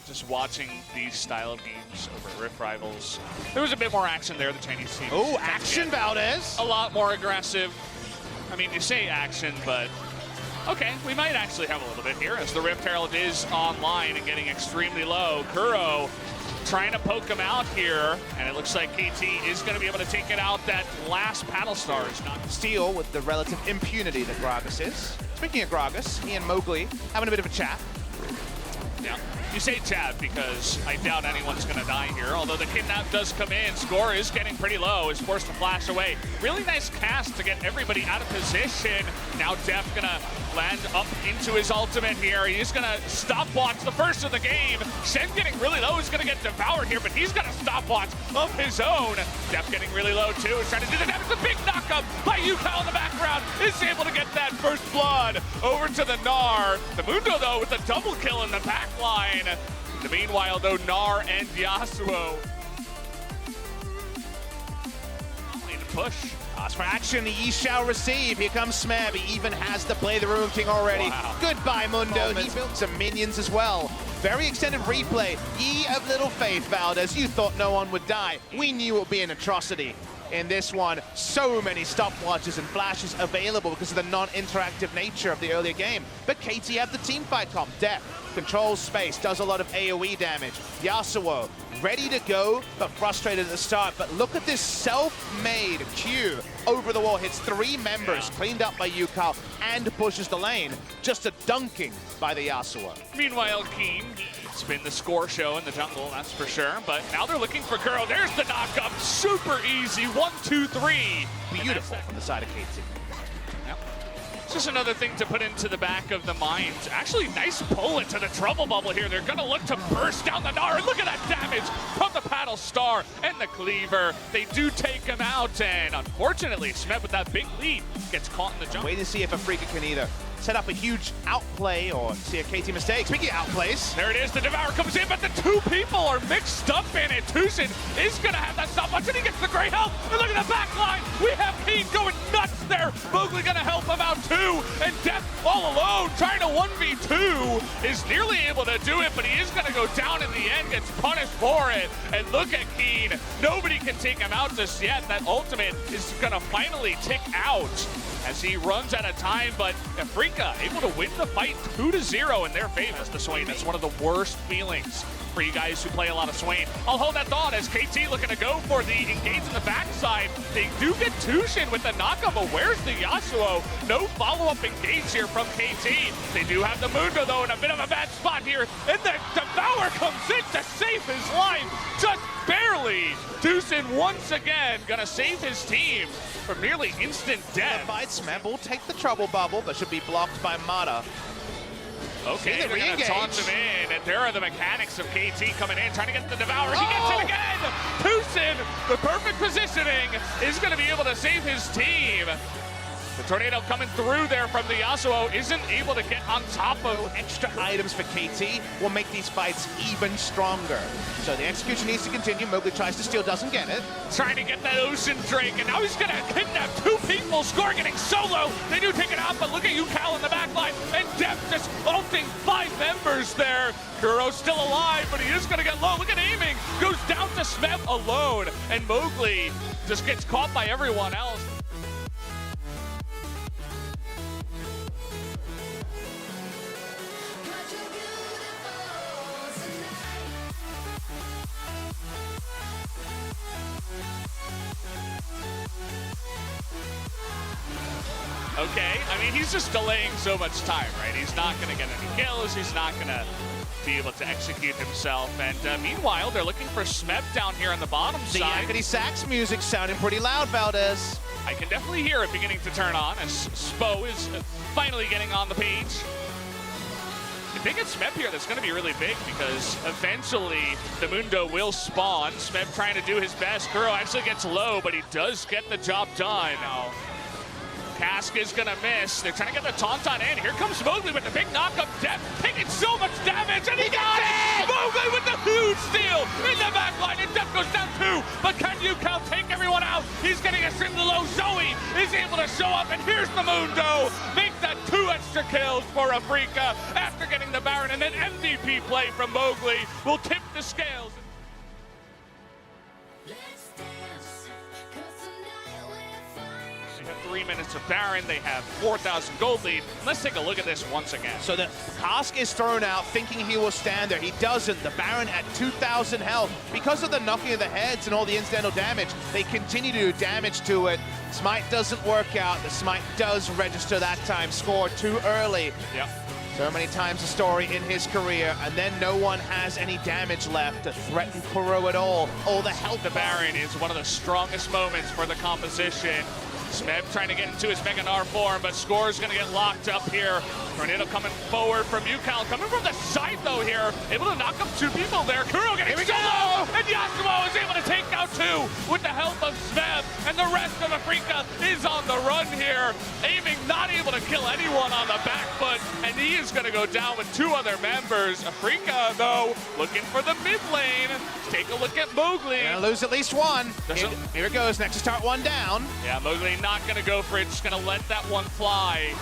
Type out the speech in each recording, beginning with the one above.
just watching these style of games over at Rift Rivals. There was a bit more action there, the Chinese team. Oh, action, BEAUZ! A lot more aggressive. I mean, you say action, but okay, we might actually have a little bit here as the Rift Herald is online and getting extremely low. Kuro trying to poke him out here, and it looks like KT is going to be able to take it out. That last Paddle Star is not Steal with the relative impunity that Gragas is. Speaking of Gragas, he and Mowgli having a bit of a chat. Yeah. You say chat because I doubt anyone's going to die here, although the kidnap does come in. Score is getting pretty low, is forced to flash away. Really nice cast to get everybody out of position. Now Def going to land up into his ultimate here. He's going to stopwatch the first of the game. Shen getting really low is going to get devoured here, but he's got a stopwatch of his own. Def getting really low too, is trying to do the damage. The big knockup by Ucal in the background is able to get that first blood over to the Gnar. The Mundo though with a double kill in the back line. Meanwhile, though, Gnar and Yasuo push. Ask for action, he shall receive. Here comes Smeb. He even has to play the Ruin King already. Wow. Goodbye, Mundo. He built some minions as well. Very extended replay. Ye of little faith, BEAUZ. You thought no one would die. We knew it would be an atrocity. In this one, so many stopwatches and flashes available because of the non-interactive nature of the earlier game. But KT have the teamfight comp. Def controls space, does a lot of AoE damage. Yasuo, ready to go, but frustrated at the start. But look at this self-made Q over the wall. Hits 3 members, cleaned up by Ucal, and pushes the lane. Just a dunking by the Yasuo. Meanwhile, Keen, it's been the score show in the jungle, that's for sure. But now they're looking for Kuro. There's the knockup. Super easy. 1, 2, 3. Beautiful from the side of KT. Yep. It's just another thing to put into the back of the mind. Actually, nice pull into the trouble bubble here. They're going to look to burst down the Gnar. Look at that damage from the Paddle Star and the Cleaver. They do take him out, and unfortunately, Smeb with that big lead gets caught in the jungle. Wait to see if Afrika can either set up a huge outplay or see a KT mistake. Speaking of outplays, there it is, the Devour comes in, but the 2 people are mixed up in it. Tushin is gonna have that stopwatch, and he gets the great help. And look at the back line, we have Keen going nuts there. Mowgli gonna help him out too, and Def all alone, trying to 1v2, is nearly able to do it, but he is gonna go down in the end, gets punished for it. And look at Keen, nobody can take him out just yet. That ultimate is gonna finally tick out as he runs out of time, but Afrika able to win the fight 2-0 in their favor. The Swain, that's one of the worst feelings for you guys who play a lot of Swain. I'll hold that thought as KT looking to go for the engage in the backside. They do get Tushin with the knockup, but where's the Yasuo? No follow-up engage here from KT. They do have the Mundo though in a bit of a bad spot here, and the Devour comes in to save his life, just barely. Tushin once again gonna save his team from nearly instant death. Smeb will take the trouble bubble, but should be blocked by Mata. Okay, they're gonna taunt him in, and there are the mechanics of KT coming in, trying to get the Devour. He gets it again! Tushin, the perfect positioning, is gonna be able to save his team. The tornado coming through there from the Yasuo isn't able to get on top of. Extra items for KT will make these fights even stronger. So the execution needs to continue. Mowgli tries to steal, doesn't get it. Trying to get that Ocean Drake, and now he's gonna kidnap 2 people. Score getting solo. They do take it out, but look at Ucal in the back line, and Def just ulting 5 members there. Kuro's still alive, but he is gonna get low. Look at aiming. Goes down to Smeb alone, and Mowgli just gets caught by everyone else. Okay, I mean, he's just delaying so much time, right? He's not going to get any kills. He's not going to be able to execute himself. And meanwhile, they're looking for Smeb down here on the bottom side. The Yakety Sax music sounding pretty loud, BEAUZ. I can definitely hear it beginning to turn on as Spo is finally getting on the page. If they get Smeb here, that's going to be really big because eventually the Mundo will spawn. Smeb trying to do his best. Kuro actually gets low, but he does get the job done. Cask is gonna miss. They're trying to get the Tauntaun in. Here comes Mowgli with the big knockup. Def taking so much damage, and he got it! Mowgli with the huge steal in the back line, and Def goes down 2. But can Ucal take everyone out? He's getting extremely low. Zoe is able to to show up, and here's the Mundo. Make that 2 extra kills for Afrika after getting the Baron, and then MVP play from Mowgli will tip the scales. They have 3 minutes of Baron, they have 4,000 gold lead. Let's take a look at this once again. So the cask is thrown out, thinking he will stand there. He doesn't. The Baron at 2,000 health. Because of the knocking of the heads and all the incidental damage, they continue to do damage to it. Smite doesn't work out. The Smite does register that time. Scored too early. Yep. So many times a story in his career, and then no one has any damage left to threaten Kuro at all. All the help. The Baron is one of the strongest moments for the composition. Smeb trying to get into his Mega Gnar form, but Score's going to get locked up here. Tornado coming forward from Ucal, coming from the side though here, able to knock up 2 people there. Kuro getting solo, and Yasuo is able to take out 2 with the help of Smeb, and the rest of Afrika is on the run here. Aiming, not able to kill anyone on the back foot, and he is going to go down with 2 other members. Afrika, though, looking for the mid lane. Take a look at Mowgli. Gonna lose at least 1. Here it goes, next to start 1 down. Yeah, Mowgli not gonna go for it, just gonna let that one fly.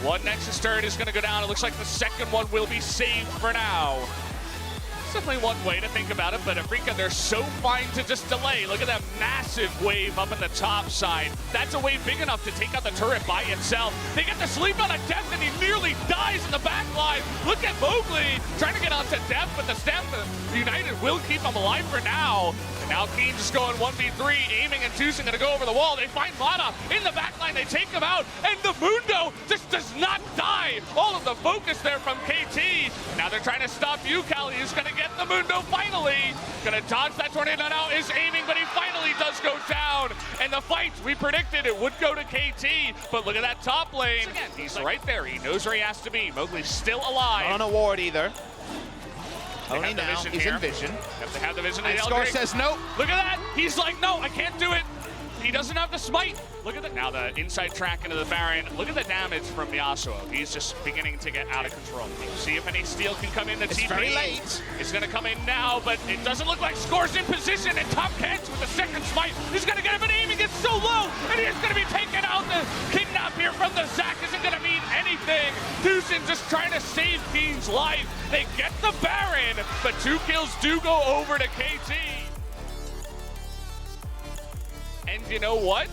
1 Nexus turret is gonna go down. It looks like the second one will be saved for now. It's definitely one way to think about it, but Afrika, they're so fine to just delay. Look at that massive wave up in the top side. That's a wave big enough to take out the turret by itself. They get to sleep on a Depth, and he nearly dies in the back line. Look at Mowgli trying to get onto Depth, but the Stamina United will keep him alive for now. And now Keen just going 1v3, aiming, and Tucson gonna go over the wall. They find Mana in the back line, they take him out, and the Mundo just does not die. All of the focus there from KT. Now they're trying to stop Ucal. He's gonna get the Mundo finally. Gonna dodge that tornado now, is aiming, but he finally does go down. And the fight, we predicted it would go to KT, but look at that top lane. Again, he's right there. He knows where he has to be. Mowgli's still alive. Not on a ward either. Only now, he's in vision. Have to have the vision. And Score says nope. Look at that. He's like, no, I can't do it. He doesn't have the smite. Look at that. Now the inside track into the Baron. Look at the damage from Yasuo. He's just beginning to get out of control. See if any steal can come in. The it's TP very late. It's going to come in now, but it doesn't look like Score's in position. And Top Kents with the second smite. He's going to get him, and aiming is so low. And he is going to be taken out. The kidnap here from the Zac isn't going to mean anything. Tucson just trying to save Keen's life. They get the Baron, but 2 kills do go over to KT. And you know what?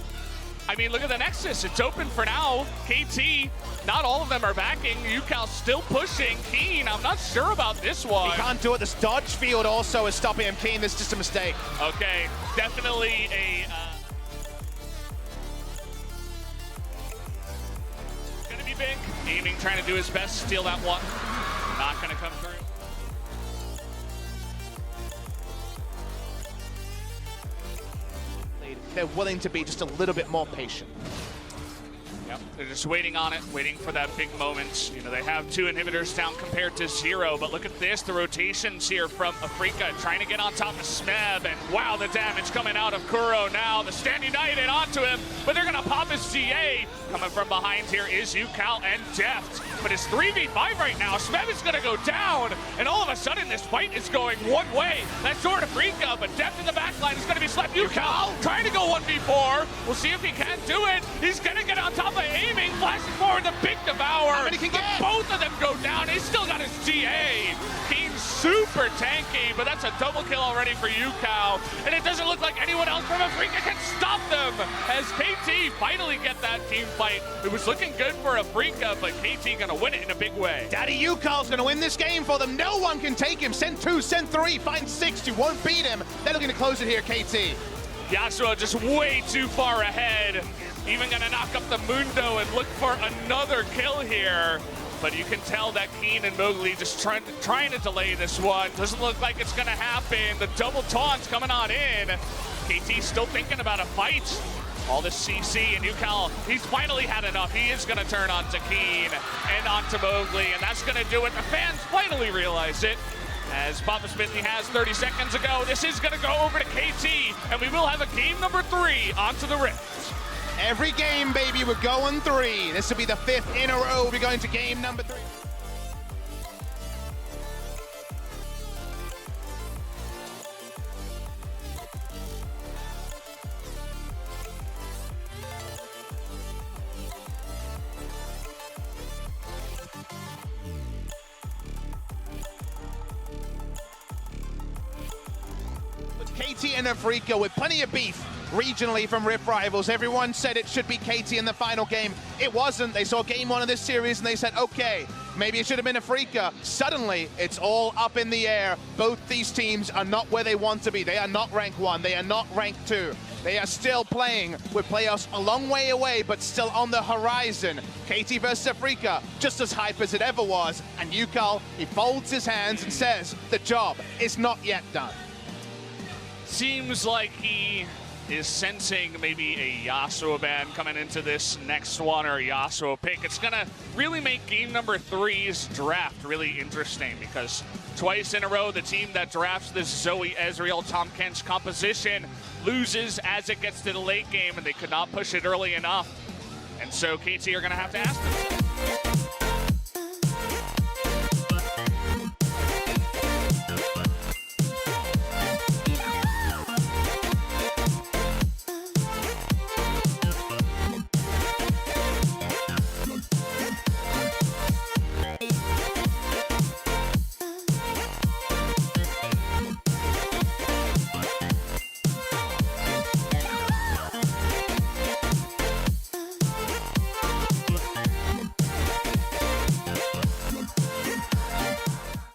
I mean, look at the Nexus. It's open for now. KT, not all of them are backing. Ucal still pushing. Keen, I'm not sure about this one. He can't do it. This dodge field also is stopping him. Keen, this is just a mistake. Okay, definitely a... gonna be big. Aiming, trying to do his best to steal that one. Not gonna come through. They're willing to be just a little bit more patient. Yep, they're just waiting on it, waiting for that big moment. You know, they have 2 inhibitors down compared to 0, but look at this, the rotations here from Afrika trying to get on top of Smeb, and wow, the damage coming out of Kuro now. The Stand United onto him, but they're gonna pop his GA. Coming from behind here is Ucal and Deft, but it's 3v5 right now. Smeb is gonna go down, and all of a sudden this fight is going one way. That's toward Afrika, but Deft in the back line is gonna be slept. Ucal trying to go 1v4. We'll see if he can do it. He's gonna get on top of aiming, flashing forward the big devour. How many can but get? both of them go down. He's still got his GA. Keen's super tanky, but that's a double kill already for Ucal. And it doesn't look like anyone else from Afrika can stop them as KT finally get that team fight. It was looking good for Afrika, but KT gonna win it in a big way. Daddy Ucal's gonna win this game for them. No one can take him. Send 2, send 3, find 6. You won't beat him. They're looking to close it here, KT. Yasuo just way too far ahead. Even gonna knock up the Mundo and look for another kill here. But you can tell that Keen and Mowgli just trying to delay this one. Doesn't look like it's gonna happen. The double taunts coming on in. KT still thinking about a fight. All this CC and Ucal, he's finally had enough. He is gonna turn onto Keen and onto Mowgli, and that's gonna do it. The fans finally realize it. As Papa Smithy has 30 seconds ago, this is gonna go over to KT, and we will have a game number 3 onto the Rift. Every game, baby, we're going 3. This will be the 5th in a row. We'll be going to game number 3. KT and Afrika with plenty of beef regionally from Rift Rivals. Everyone said it should be KT in the final game. It wasn't. They saw game one of this series and they said, okay, maybe it should have been Afrika. Suddenly, it's all up in the air. Both these teams are not where they want to be. They are not rank 1. They are not rank 2. They are still playing with playoffs a long way away, but still on the horizon. KT versus Afrika, just as hype as it ever was. And Ucal, he folds his hands and says, the job is not yet done. Seems like he is sensing maybe a Yasuo ban coming into this next one, or a Yasuo pick. It's gonna really make game number 3's draft really interesting, because twice in a row, the team that drafts this Zoe, Ezreal, Tahm Kench composition loses as it gets to the late game, and they could not push it early enough. And so KT are gonna have to ask them.